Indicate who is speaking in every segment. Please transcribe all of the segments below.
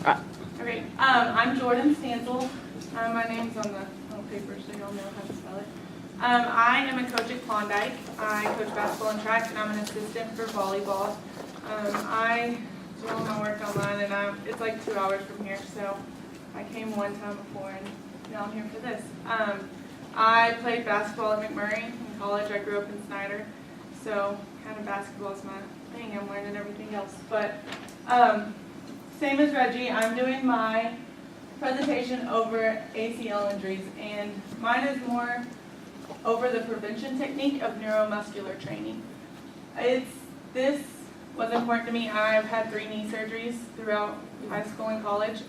Speaker 1: Okay, I'm Jordan Stansell. My name's on the little paper, so you'll know how to spell it. I am a coach at Klondike. I coach basketball and track, and I'm an assistant for volleyball. I do all my work online, and it's like 2 hours from here, so I came one time before, and now I'm here for this. I played basketball at McMurray in college. I grew up in Snyder, so kind of basketball is my thing. I'm learning everything else, but same as Reggie, I'm doing my presentation over ACL injuries, and mine is more over the prevention technique of neuromuscular training. This was important to me. I've had 3 knee surgeries throughout high school and college.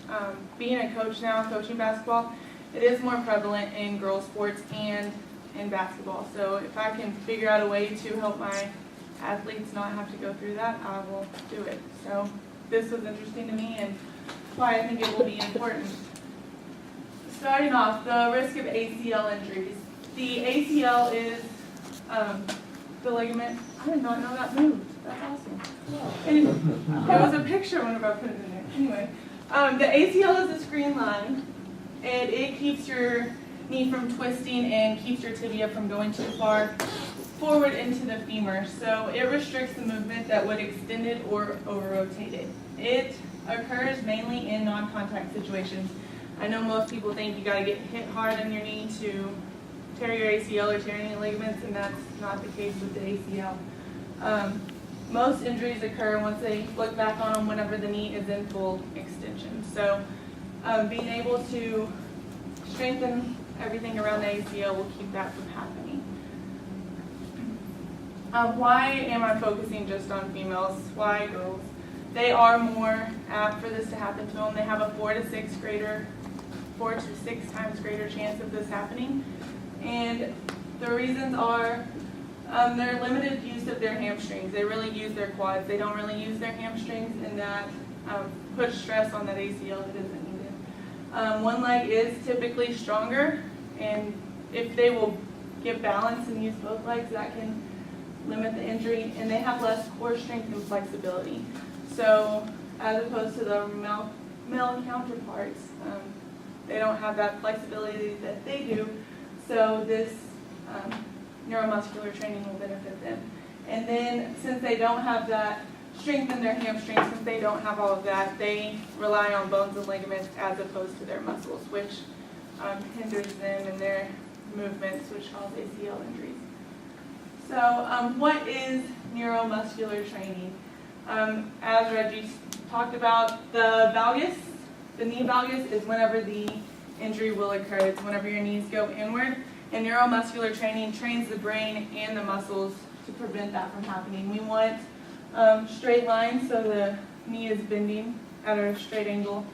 Speaker 1: Being a coach now, coaching basketball, it is more prevalent in girls sports and in basketball. So if I can figure out a way to help my athletes not have to go through that, I will do it. So this was interesting to me and why I think it will be important. Starting off, the risk of ACL injuries. The ACL is the ligament. I did not know that moved. That's awesome. And there was a picture whenever I put it in there. Anyway, the ACL is a screen line, and it keeps your knee from twisting and keeps your tibia from going too far forward into the femur. So it restricts the movement that would extend it or over-rotate it. It occurs mainly in non-contact situations. I know most people think you got to get hit hard on your knee to tear your ACL or tear any ligaments, and that's not the case with the ACL. Most injuries occur once they look back on them whenever the knee is in full extension. So being able to strengthen everything around the ACL will keep that from happening. Why am I focusing just on females? Why girls? They are more apt for this to happen to them. They have a 4 to 6 times greater chance of this happening. And the reasons are their limited use of their hamstrings. They really use their quads. They don't really use their hamstrings, and that puts stress on that ACL that isn't needed. One leg is typically stronger, and if they will get balance and use both legs, that can limit the injury, and they have less core strength and flexibility. So as opposed to the male counterparts, they don't have that flexibility that they do, so this neuromuscular training will benefit them. And then since they don't have that strength in their hamstrings, since they don't have all of that, they rely on bones and ligaments as opposed to their muscles, which hinders them in their movements, which cause ACL injuries. So what is neuromuscular training? As Reggie talked about, the valgus, the knee valgus, is whenever the injury will occur. It's whenever your knees go inward. And neuromuscular training trains the brain and the muscles to prevent that from happening. We want straight lines, so the knee is bending at a straight angle,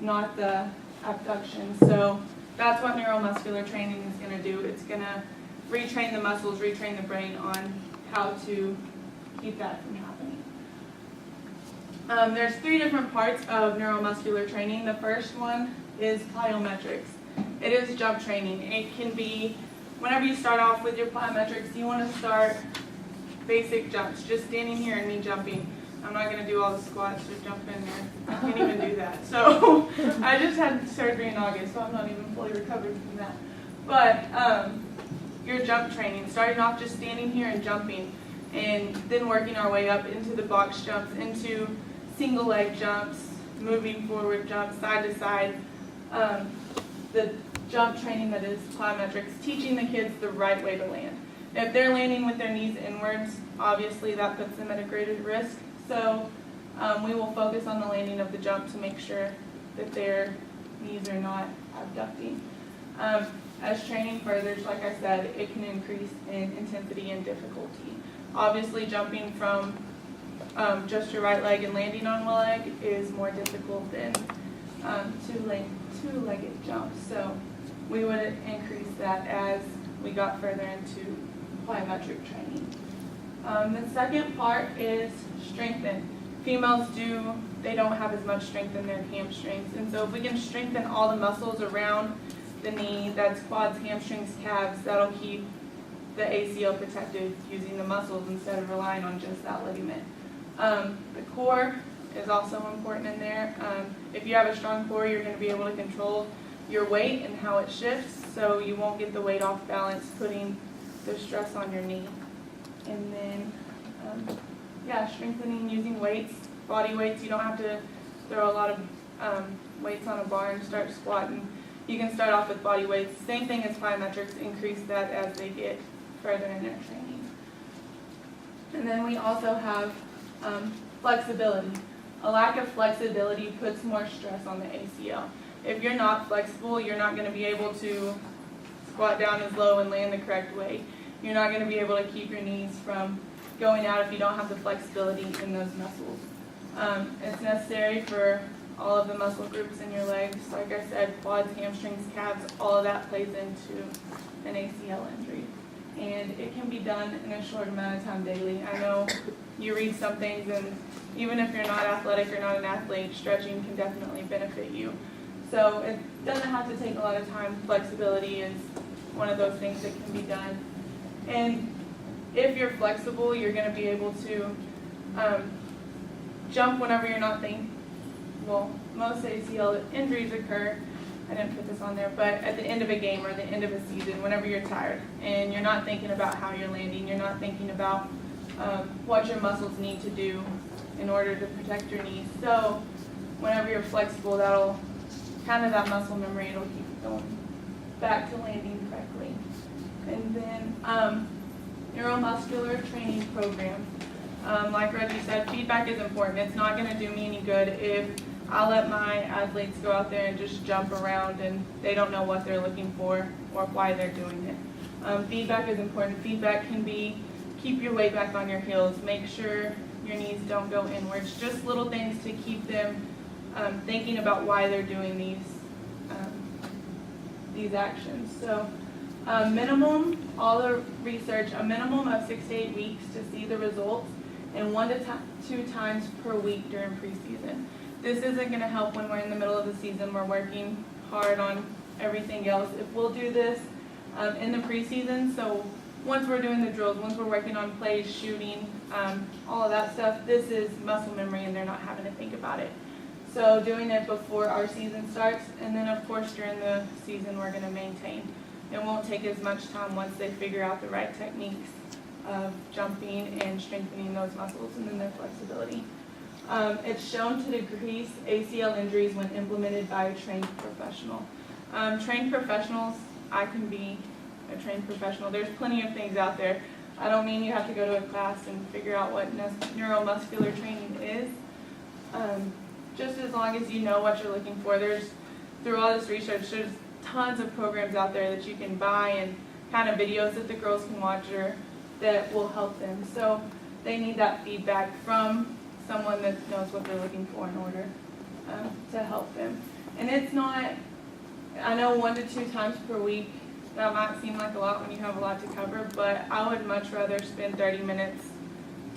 Speaker 1: not the abduction. So that's what neuromuscular training is going to do. It's going to retrain the muscles, retrain the brain on how to keep that from happening. There's 3 different parts of neuromuscular training. The first one is plyometrics. It is jump training. It can be, whenever you start off with your plyometrics, you want to start basic jumps, just standing here and me jumping. I'm not going to do all the squats or jump in there. I can't even do that. So I just had surgery in August, so I'm not even fully recovered from that. But your jump training, starting off just standing here and jumping, and then working our way up into the box jumps, into single leg jumps, moving forward jumps, side to side. The jump training that is plyometrics, teaching the kids the right way to land. If they're landing with their knees inwards, obviously that puts them at a greater risk. So we will focus on the landing of the jump to make sure that their knees are not abducting. As training furthers, like I said, it can increase in intensity and difficulty. Obviously, jumping from just your right leg and landing on one leg is more difficult than two-legged jumps. So we would increase that as we got further into plyometric training. The second part is strengthen. Females they don't have as much strength in their hamstrings. And so if we can strengthen all the muscles around the knee, that's quads, hamstrings, calves, that'll keep the ACL protected using the muscles instead of relying on just that ligament. The core is also important in there. If if you have a strong core, you're going to be able to control your weight and how it shifts, so you won't get the weight off balance, putting the stress on your knee. And then, strengthening using weights, body weights. You don't have to throw a lot of weights on a bar and start squatting. You can start off with body weights. Same thing as plyometrics, increase that as they get further in their training. And then we also have flexibility. A lack of flexibility puts more stress on the ACL. If you're not flexible, you're not going to be able to squat down as low and land the correct way. You're not going to be able to keep your knees from going out if you don't have the flexibility in those muscles. It's necessary for all of the muscle groups in your legs. Like I said, quads, hamstrings, calves, all of that plays into an ACL injury. And it can be done in a short amount of time daily. I know you read some things, and even if you're not athletic or not an athlete, stretching can definitely benefit you. So it doesn't have to take a lot of time. Flexibility is one of those things that can be done. And if you're flexible, you're going to be able to jump whenever you're not thinking. Well, most ACL injuries occur, I didn't put this on there, but at the end of a game or the end of a season, whenever you're tired and you're not thinking about how you're landing, you're not thinking about what your muscles need to do in order to protect your knees. So whenever you're flexible, that'll that muscle memory, it'll keep you going back to landing correctly. And then neuromuscular training program. Like Reggie said, feedback is important. It's not going to do me any good if I let my athletes go out there and just jump around and they don't know what they're looking for or why they're doing it. Feedback is important. Feedback can be keep your weight back on your heels, make sure your knees don't go inwards, just little things to keep them thinking about why they're doing these actions. So minimum, all the research, a minimum of 6 to 8 weeks to see the results, and 1 to 2 times per week during preseason. This isn't going to help when we're in the middle of the season. We're working hard on everything else. If we'll do this in the preseason, so once we're doing the drills, once we're working on plays, shooting, all of that stuff, this is muscle memory and they're not having to think about it. So doing it before our season starts, and then of course during the season we're going to maintain. It won't take as much time once they figure out the right techniques of jumping and strengthening those muscles and then their flexibility. It's shown to decrease ACL injuries when implemented by a trained professional. Trained professionals, I can be a trained professional. There's plenty of things out there. I don't mean you have to go to a class and figure out what neuromuscular training is. Just as long as you know what you're looking for. Through all this research, there's tons of programs out there that you can buy and kind of videos that the girls can watch that will help them. So they need that feedback from someone that knows what they're looking for in order to help them. And it's not, I know 1 to 2 times per week, that might seem like a lot when you have a lot to cover, but I would much rather spend 30 minutes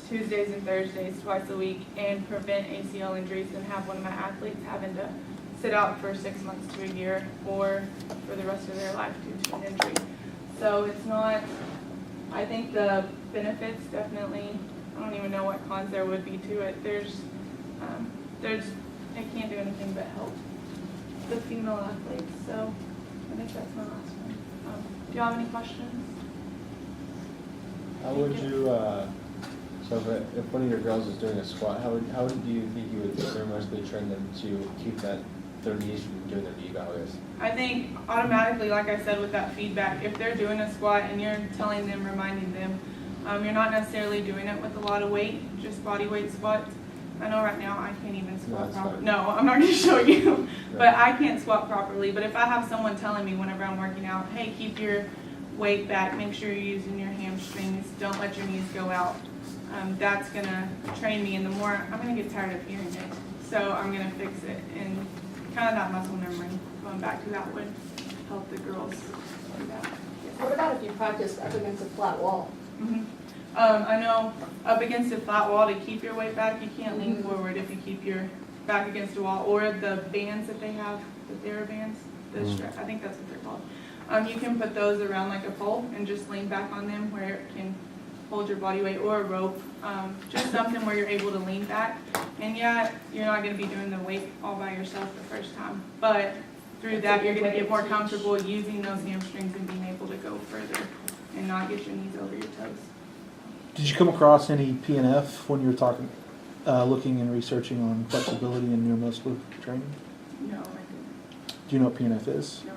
Speaker 1: Tuesdays and Thursdays twice a week and prevent ACL injuries than have one of my athletes having to sit out for 6 months to a year or for the rest of their life due to an injury. So it's not, I think the benefits definitely, I don't even know what cons there would be to it. It can't do anything but help the female athletes. So I think that's my last one. Do you have any questions?
Speaker 2: How would you, so if one of your girls is doing a squat, how do you think you would neuromuscularly train them to keep their knees from doing their knee values?
Speaker 1: I think automatically, like I said, with that feedback, if they're doing a squat and you're telling them, reminding them, you're not necessarily doing it with a lot of weight, just body weight squats. I know right now I can't even squat properly. No, I'm not going to show you, right. But I can't squat properly. But if I have someone telling me whenever I'm working out, hey, keep your weight back, make sure you're using your hamstrings, don't let your knees go out, that's going to train me. And the more, I'm going to get tired of hearing it. So I'm going to fix it. And kind of that muscle memory, going back to that would help the girls do that.
Speaker 3: What about if you practice up against a flat wall?
Speaker 1: Mm-hmm. I know up against a flat wall, to keep your weight back, you can't lean forward if you keep your back against a wall, or the bands that they have, the TheraBands, I think that's what they're called. You can put those around like a pole and just lean back on them where it can hold your body weight, or a rope, just something where you're able to lean back. And yeah, you're not gonna be doing the weight all by yourself the first time, but through that, you're gonna get more comfortable using those hamstrings and being able to go further and not get your knees over your toes.
Speaker 4: Did you come across any PNF when you were talking, looking and researching on flexibility and neuromuscular training?
Speaker 1: No, I didn't.
Speaker 4: Do you know what PNF is?
Speaker 1: No,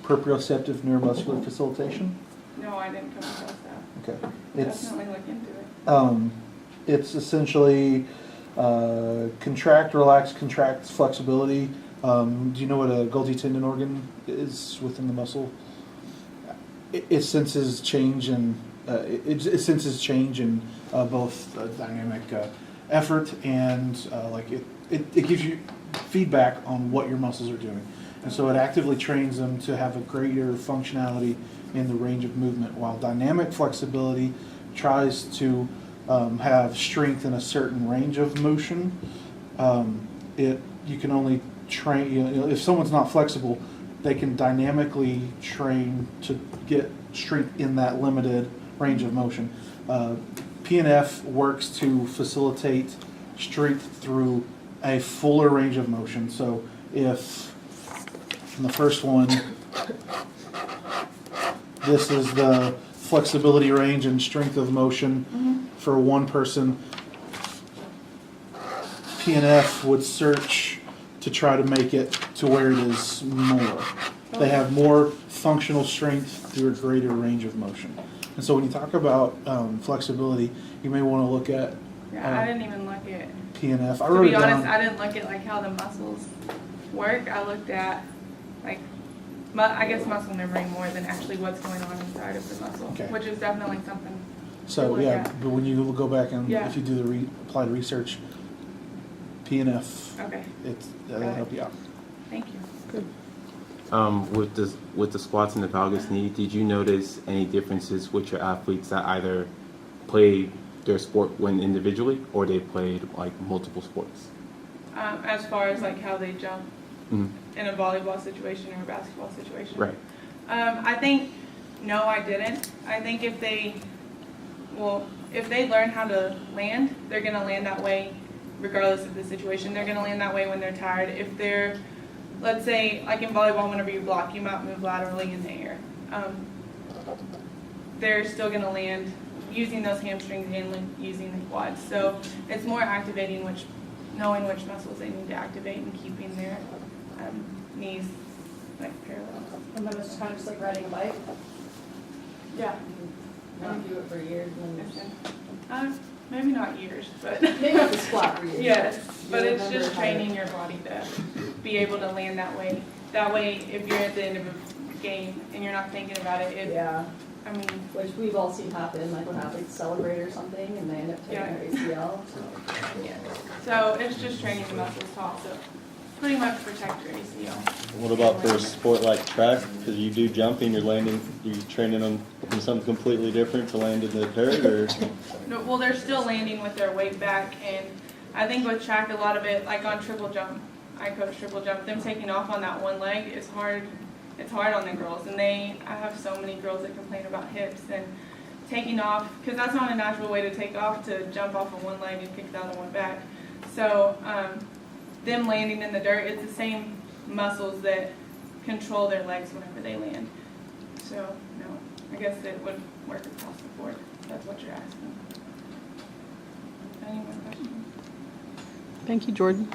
Speaker 4: Proprioceptive neuromuscular facilitation?
Speaker 1: no, I didn't come across that.
Speaker 4: Okay. It's,
Speaker 1: Definitely look into it.
Speaker 4: it's essentially contract, relax, contract, flexibility. Do you know what a Golgi tendon organ is within the muscle? It senses change and it senses change in both dynamic effort and it gives you feedback on what your muscles are doing, and so it actively trains them to have a greater functionality in the range of movement, while dynamic flexibility tries to have strength in a certain range of motion. You can only train, if someone's not flexible, they can dynamically train to get strength in that limited range of motion. PNF works to facilitate strength through a fuller range of motion. So if in the first one, this is the flexibility range and strength of motion for one person, PNF would search to try to make it to where it is more. They have more functional strength through a greater range of motion. And so when you talk about flexibility, you may want to look at
Speaker 1: Yeah, I didn't even look at,
Speaker 4: PNF. I
Speaker 1: to
Speaker 4: wrote
Speaker 1: be
Speaker 4: it down.
Speaker 1: honest, I didn't look at like how the muscles work. I looked at like, I guess muscle memory more than actually what's going on inside of the muscle,
Speaker 4: Okay.
Speaker 1: which is definitely something.
Speaker 4: So
Speaker 1: look
Speaker 4: yeah,
Speaker 1: at.
Speaker 4: but when you go back and
Speaker 1: Yeah.
Speaker 4: if you do the applied research, PNF,
Speaker 1: Okay,
Speaker 4: that'll
Speaker 1: Got it.
Speaker 4: help you out.
Speaker 1: thank you.
Speaker 5: With the squats and the valgus knee, did you notice any differences with your athletes that either played their sport when individually or they played like multiple sports?
Speaker 1: As far as like how they jump
Speaker 5: Mhm.
Speaker 1: in a volleyball situation or a basketball situation.
Speaker 5: Right.
Speaker 1: I think, no, I didn't. I think if they learn how to land, they're going to land that way regardless of the situation. They're going to land that way when they're tired. If they're, let's say, like in volleyball, whenever you block, you might move laterally in the air. They're still going to land using those hamstrings and using the quads. So it's more activating knowing which muscles they need to activate and keeping their knees like parallel.
Speaker 3: And then it's kind of just like riding a bike.
Speaker 1: Yeah.
Speaker 3: Not do it for years and then
Speaker 1: Maybe not years, but
Speaker 3: maybe not the squat for years.
Speaker 1: yes, but
Speaker 3: You'll
Speaker 1: it's
Speaker 3: remember
Speaker 1: just
Speaker 3: how to-
Speaker 1: training your body to be able to land that way. That way, if you're at the end of a game and you're not thinking about it,
Speaker 3: Yeah,
Speaker 1: I mean,
Speaker 3: which we've all seen happen, like when athletes celebrate or something and they end up tearing their ACL.
Speaker 1: yeah. So it's just training the muscles to also pretty much protect your ACL.
Speaker 6: What about for a sport like track? Because you do jumping, you're training on something completely different to land in the dirt, or?
Speaker 1: No, well, they're still landing with their weight back, and I think with track, a lot of it, like on triple jump, I coach triple jump, them taking off on that one leg is hard. It's hard on the girls, and I have so many girls that complain about hips and taking off, because that's not a natural way to take off, to jump off of one leg and kick the other one back. So them landing in the dirt, it's the same muscles that control their legs whenever they land. So no, I guess it would work across the board. That's what you're asking. Any more questions?
Speaker 7: Thank you, Jordan.